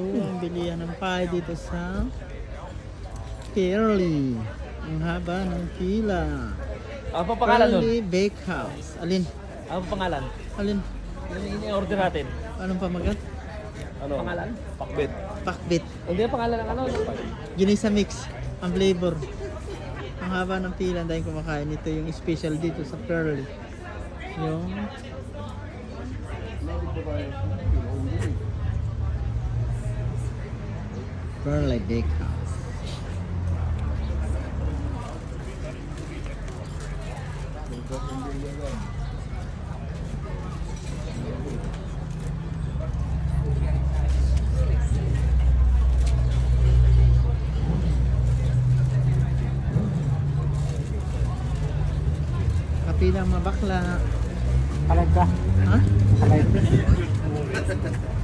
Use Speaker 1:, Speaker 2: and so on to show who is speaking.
Speaker 1: Ito ang bilihan ng pie dito sa Pearly. Ang haba ng pila.
Speaker 2: Ano pa pangalan nun?
Speaker 1: Pearly Bakehouse. Alin?
Speaker 2: Ano pa pangalan?
Speaker 1: Alin?
Speaker 2: Yung ini-order natin.
Speaker 1: Anong pamagat?
Speaker 2: Ano? Pangalan? Pakbet.
Speaker 1: Pakbit.
Speaker 2: Hindi ang pangalan ng ano?
Speaker 1: Ginisa mix. Ang flavor. Ang haba ng pila dahil kumakain. Ito yung special dito sa Pearly. Yung Pearly Bakehouse. Kapila mga bakla.
Speaker 2: Kalag ka?
Speaker 1: Ha?
Speaker 2: Kalag.